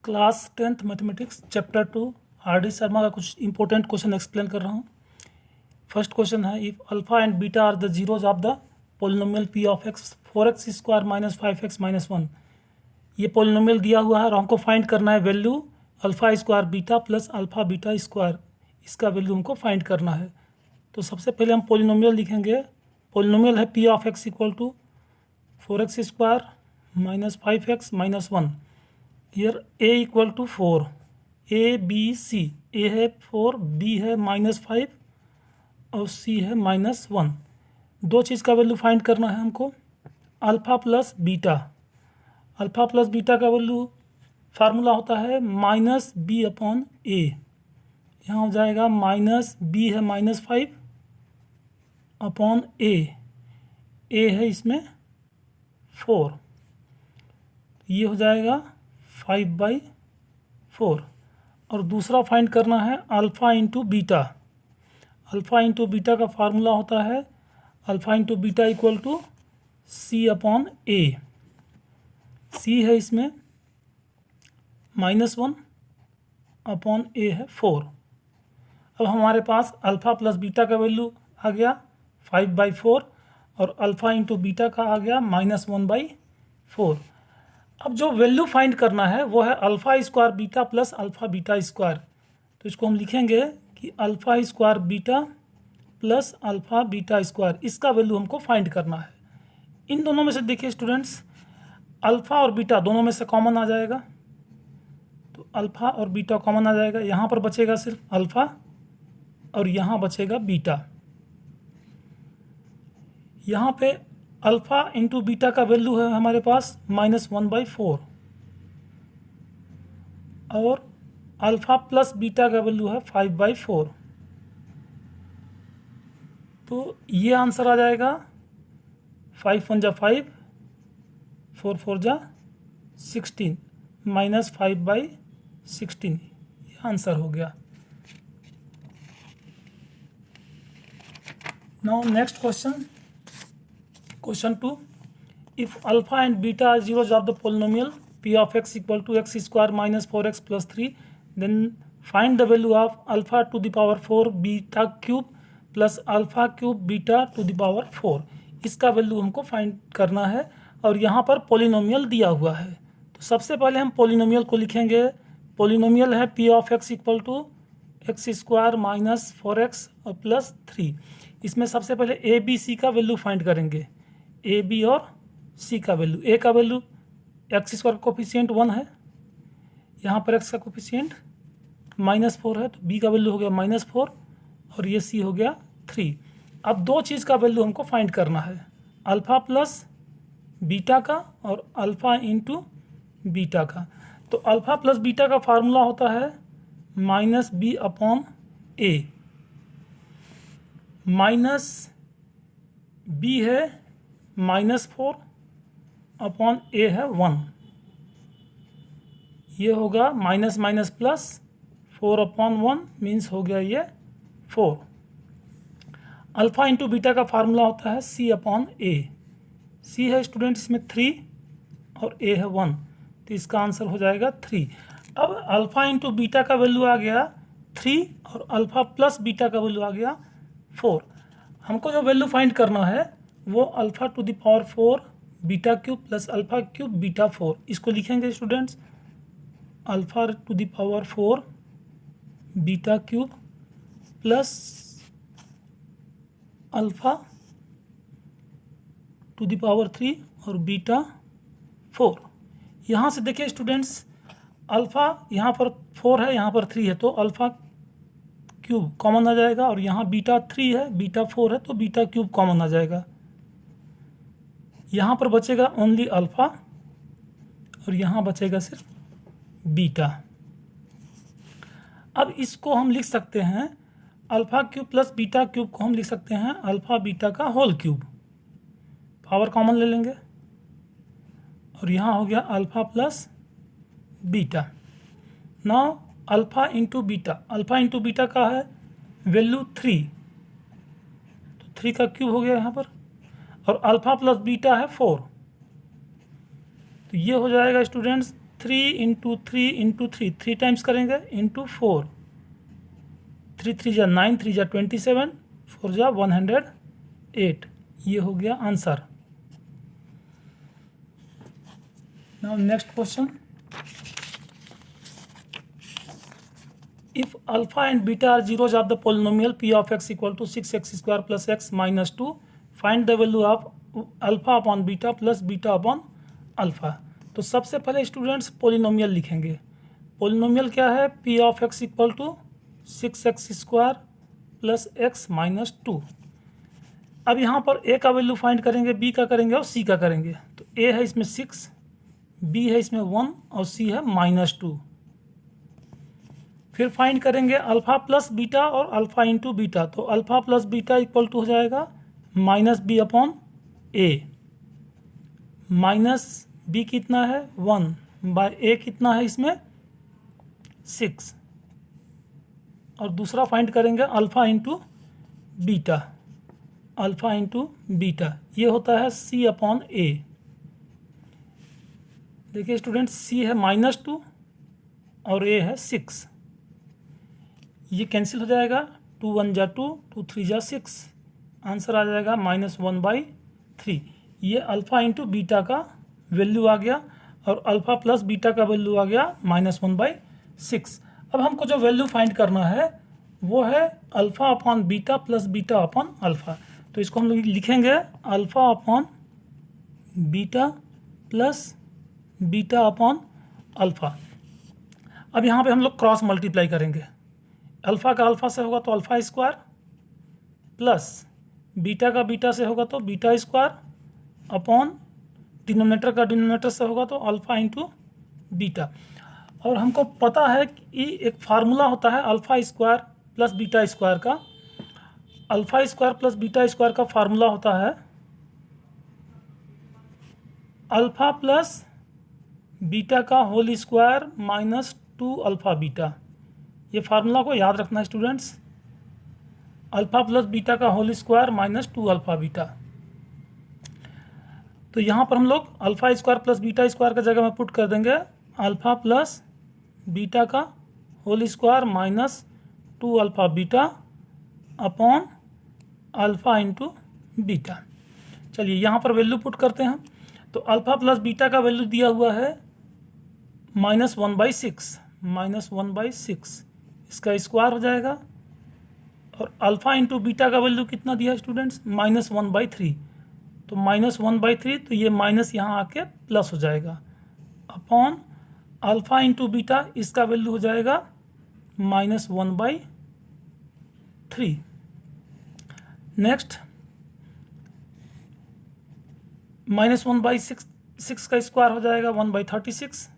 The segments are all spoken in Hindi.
Class 10th mathematics chapter 2 R D Sharma का कुछ इंपॉर्टेंट क्वेश्चन एक्सप्लेन कर रहा हूँ। फर्स्ट क्वेश्चन है, if alpha and beta are the zeros of the polynomial p of x 4x square minus 5x minus 1। ये पोलिनोमियल दिया हुआ है और हमको फाइंड करना है value alpha square beta plus alpha beta square, इसका वैल्यू हमको फाइंड करना है। तो सबसे पहले हम पोलिनोमियल लिखेंगे। पोलिनोमियल है p of x equal to 4x square minus 5x minus 1। Here a equal to 4, a b c, a है 4, b है माइनस 5 और c है माइनस 1। दो चीज़ का वैल्यू फाइंड करना है हमको। Alpha plus beta, alpha plus beta का वैल्यू फार्मूला होता है माइनस बी अपॉन ए। यहाँ हो जाएगा माइनस बी है माइनस 5 अपॉन ए है इसमें 4, ये हो जाएगा 5/4। और दूसरा फाइंड करना है alpha into beta. Alpha into beta का फार्मूला होता है alpha into beta equal to c upon a. C है इसमें -1 अपॉन ए है 4। अब हमारे पास अल्फ़ा प्लस बीटा का वैल्यू आ गया 5/4 और अल्फ़ा इंटू बीटा का आ गया -1/4। अब जो वैल्यू फाइंड करना है वो है alpha square beta plus alpha beta square. तो इसको हम लिखेंगे कि alpha square beta plus alpha beta square, इसका वैल्यू हमको फाइंड करना है। इन दोनों में से देखिए स्टूडेंट्स, अल्फ़ा और बीटा दोनों में से कॉमन आ जाएगा, तो अल्फ़ा और बीटा कॉमन आ जाएगा। यहाँ पर बचेगा सिर्फ अल्फ़ा और यहाँ बचेगा बीटा। यहाँ पे अल्फ़ा इंटू बीटा का वैल्यू है हमारे पास -1/4 और अल्फ़ा प्लस बीटा का वैल्यू है 5/4। तो ये आंसर आ जाएगा 5 1 जा 5, 4 4 जा 16 माइनस 5/16, ये आंसर हो गया। Now next question, Question 2. If alpha and beta are zeros of the polynomial p of x equal to x square minus 4x plus 3, then find the value of alpha to the power 4 beta cube plus alpha cube beta to the power 4। इसका वैल्यू हमको फाइंड करना है और यहाँ पर पोलिनोमियल दिया हुआ है। तो सबसे पहले हम पोलिनोमियल को लिखेंगे। पोलिनोमियल है p of x equal to x square minus 4x और प्लस 3। इसमें सबसे पहले ए बी सी का वैल्यू फाइंड करेंगे। ए बी और सी का वैल्यू, ए का वैल्यू एक्स स्क्वायर कोफिशिएंट 1 है, यहाँ पर एक्स का कोफिशिएंट -4 है, तो बी का वैल्यू हो गया -4 और ये सी हो गया 3। अब दो चीज़ का वैल्यू हमको फाइंड करना है, अल्फ़ा प्लस बीटा का और अल्फ़ा इंटू बीटा का। तो अल्फ़ा प्लस बीटा का फार्मूला होता है माइनस बी अपॉन ए। माइनस बी है -4 अपॉन ए है 1, ये होगा minus minus plus 4 upon 1 means हो गया ये 4। अल्फ़ा इंटू बीटा का फार्मूला होता है सी अपॉन ए। सी है स्टूडेंट इसमें 3 और ए है 1, तो इसका आंसर हो जाएगा 3। अब अल्फ़ा इंटू बीटा का वैल्यू आ गया 3 और अल्फ़ा प्लस बीटा का वैल्यू आ गया 4। हमको जो वैल्यू फाइंड करना है वो alpha two the power 4 beta cube plus alpha cube beta 4। इसको लिखेंगे students, alpha two the power 4 beta cube plus alpha two the power 3 और बीटा 4। यहाँ से देखिए स्टूडेंट्स, अल्फ़ा यहाँ पर 4 है, यहाँ पर 3 है, तो अल्फ़ा क्यूब कॉमन आ जाएगा और यहाँ बीटा 3 है, बीटा 4 है, तो बीटा क्यूब कॉमन आ जाएगा। यहाँ पर बचेगा ओनली अल्फ़ा और यहाँ बचेगा सिर्फ बीटा। अब इसको हम लिख सकते हैं, alpha cube plus beta cube को हम लिख सकते हैं अल्फ़ा बीटा का होल क्यूब। पावर कॉमन ले लेंगे और यहाँ हो गया alpha plus beta. Now alpha into beta, alpha into beta का है वैल्यू 3, तो 3 का क्यूब हो गया यहाँ पर, और अल्फ़ा प्लस बीटा है 4, तो ये हो जाएगा स्टूडेंट्स 3 इंटू 3 इंटू 3, 3 टाइम्स करेंगे इंटू 4, 3 3 जा 9, 3 जा 27, 4 जा 108। ये हो गया answer. Now next question, if alpha and beta are zeros of the polynomial p of x equal to 6x square plus x minus 2, find the value of alpha upon beta plus beta upon alpha। तो सबसे पहले स्टूडेंट्स पोलिनोमियल लिखेंगे। पोलिनोमियल क्या है? p of x equal to 6x square plus x minus 2। अब यहाँ पर a का वैल्यू फाइंड करेंगे, b का करेंगे और c का करेंगे। तो a है इसमें 6, b है इसमें 1 और c है -2। फिर फाइंड करेंगे अल्फ़ा प्लस बीटा और अल्फ़ा इंटू बीटा। तो alpha plus beta equal to हो जाएगा -b upon a। Minus b कितना है 1 बाय a कितना है इसमें 6। और दूसरा फाइंड करेंगे alpha into beta, alpha into beta ये होता है c अपॉन a। देखिए स्टूडेंट्स c है -2 और a है 6, ये कैंसिल हो जाएगा, 2 1 जा 2, 2 3 जा 6, आंसर आ जाएगा -1/3। ये अल्फ़ा इंटू बीटा का वैल्यू आ गया और अल्फ़ा प्लस बीटा का वैल्यू आ गया -1/6। अब हमको जो वैल्यू फाइंड करना है वो है alpha upon beta plus beta upon alpha. तो इसको हम लोग लिखेंगे alpha upon beta plus beta upon alpha. अब यहाँ पे हम लोग क्रॉस मल्टीप्लाई करेंगे। अल्फ़ा का अल्फ़ा से होगा तो अल्फ़ा स्क्वायर प्लस बीटा का बीटा से होगा तो बीटा स्क्वायर अपॉन डिनोमिनेटर का डिनोमिनेटर से होगा तो अल्फ़ा इंटू बीटा। और हमको पता है कि एक फार्मूला होता है alpha square plus beta square का। Alpha square plus beta square का फार्मूला होता है अल्फ़ा प्लस बीटा का होल स्क्वायर -2 अल्फ़ा बीटा। ये फार्मूला को याद रखना है स्टूडेंट्स, अल्फ़ा प्लस बीटा का होल स्क्वायर -2 अल्फ़ा बीटा। तो यहाँ पर हम लोग alpha square plus beta square का जगह में पुट कर देंगे अल्फ़ा प्लस बीटा का whole square -2 alpha beta upon alpha into beta. चलिए यहाँ पर वैल्यू पुट करते हैं। तो अल्फ़ा प्लस बीटा का वैल्यू दिया हुआ है -1/6, -1/6 इसका स्क्वायर हो जाएगा। और अल्फ़ा इंटू बीटा का वैल्यू कितना दिया है स्टूडेंट्स? -1/3। तो -1/3 तो ये माइनस यहाँ आके प्लस हो जाएगा अपॉन अल्फ़ा इंटू बीटा, इसका वैल्यू हो जाएगा -1/3। नेक्स्ट -1/6 का स्क्वायर हो जाएगा 1/36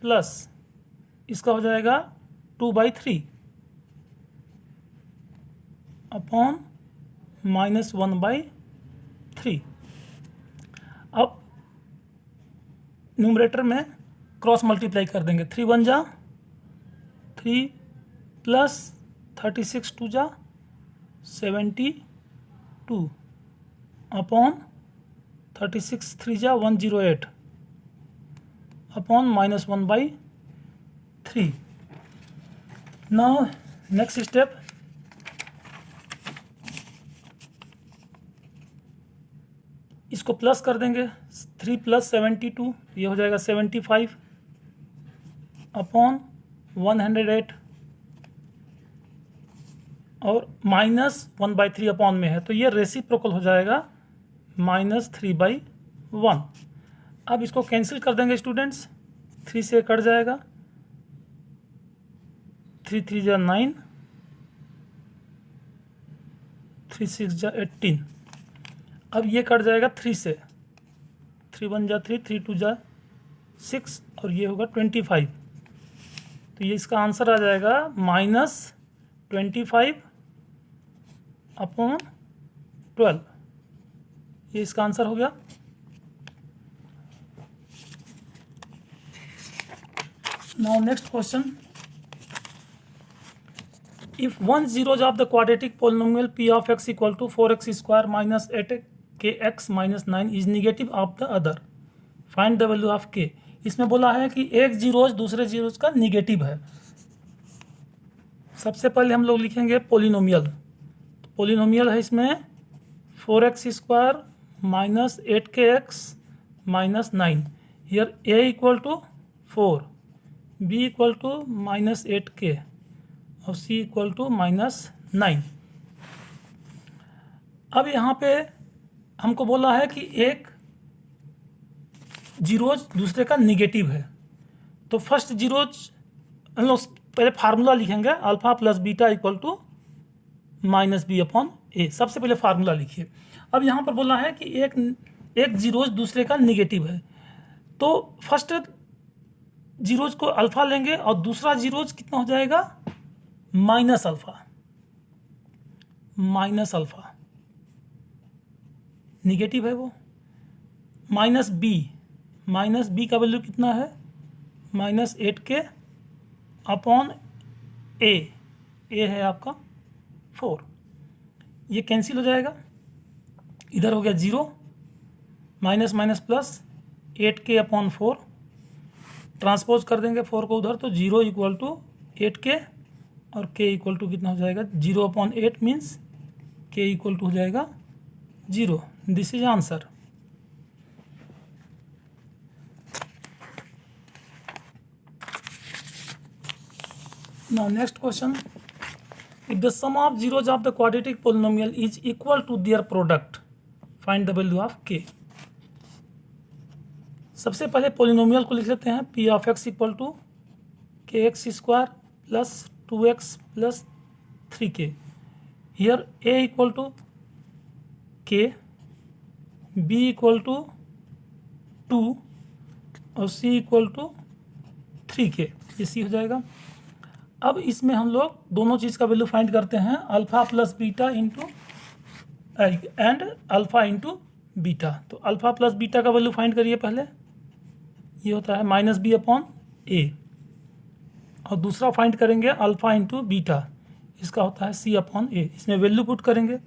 प्लस इसका हो जाएगा 2/3 अपॉन -1/3। अब न्यूमरेटर में क्रॉस मल्टीप्लाई कर देंगे। 3 1 जा 3 प्लस 36 2 जा 72 अपॉन 36 3 जा 108 अपॉन -1/3। नाउ नेक्स्ट स्टेप, इसको प्लस कर देंगे। 3 + 72 ये हो जाएगा 75 अपॉन 108 और -1/3 अपॉन में है तो ये रेसिप्रोकल हो जाएगा -3/1। अब इसको कैंसिल कर देंगे स्टूडेंट्स, 3 से कट जाएगा, 3 3 जा 9, 3 6 जा 18। अब ये कट जाएगा 3 से, 3 1 जा 3, 3 2 जा 6 और ये होगा 25। तो ये इसका आंसर आ जाएगा -25 अपॉन 12। ये इसका आंसर हो गया। Now next question, if one zeros of the quadratic polynomial p of x equal to 4x square minus 8kx minus 9 is negative of the other, find the value of k। इसमें बोला है कि एक जीरोज दूसरे जीरोज का निगेटिव है। सबसे पहले हम लोग लिखेंगे पोलिनोमियल। पोलिनोमियल है इसमें 4x² minus 8kx minus 9। Here a equal to 4, b equal to minus 8k और c इक्वल टू माइनस 9। अब यहाँ पे हमको बोला है कि एक जीरोज दूसरे का निगेटिव है, तो फर्स्ट जीरोज हम लोग पहले फार्मूला लिखेंगे alpha plus beta equal to minus b upon a. सबसे पहले फार्मूला लिखिए। अब यहाँ पर बोला है कि एक जीरोज दूसरे का निगेटिव है, तो फर्स्ट जीरोज को अल्फा लेंगे और दूसरा जीरोज कितना हो जाएगा minus alpha. Minus alpha negative है वो। माइनस बी का वैल्यू कितना है माइनस 8k अपॉन ए है आपका 4। ये कैंसिल हो जाएगा, इधर हो गया 0, minus minus plus 8k upon 4। Transpose कर देंगे 4 को उधर, तो 0 इक्वल टू 8k और k इक्वल टू कितना हो जाएगा 0 upon 8 means k equal to हो जाएगा 0। This is answer. Now next question, if the sum of zeros of the quadratic polynomial is equal to their product, find the value of k। सबसे पहले पोलिनोमियल को लिख लेते हैं p of x equal to kx² plus 2x plus 3k। Here a equal to k, b equal to 2 और c इक्वल टू 3k। ये c हो जाएगा। अब इसमें हम लोग दोनों चीज़ का वैल्यू फाइंड करते हैं, alpha plus beta into and alpha into beta. तो अल्फा प्लस बीटा का वैल्यू फाइंड करिए पहले। ये होता है माइनस बी अपॉन ए, और दूसरा फाइंड करेंगे अल्फा इंटू बीटा, इसका होता है सी अपॉन ए। इसमें वैल्यू पुट करेंगे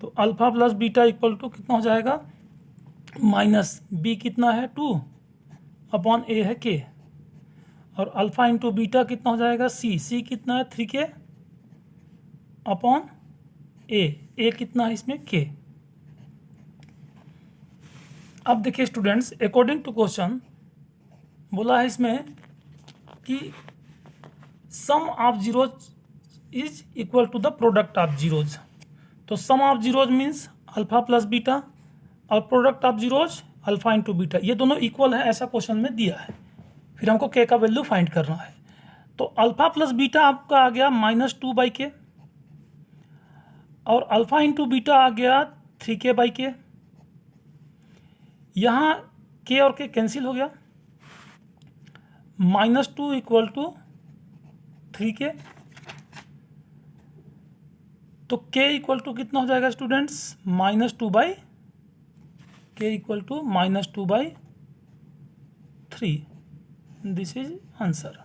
तो alpha plus beta equal to कितना हो जाएगा माइनस बी कितना है 2 अपॉन ए है के, और अल्फा इंटू बीटा कितना हो जाएगा सी कितना है 3k अपॉन ए कितना है इसमें k। अब देखिए स्टूडेंट्स, अकॉर्डिंग टू क्वेश्चन बोला है इसमें कि sum of zeros is equal to the product of zeros. तो sum of zeros means alpha plus beta और product of zeros alpha into beta, ये दोनों इक्वल है ऐसा क्वेश्चन में दिया है। फिर हमको k का वैल्यू फाइंड करना है। तो अल्फा प्लस बीटा आपका आ गया -2/k और अल्फा इंटू बीटा आ गया 3k/k। यहाँ k और k कैंसिल हो गया, -2 इक्वल टू 3k। तो k इक्वल टू कितना हो जाएगा students -2/k equal to -2/3। This is answer.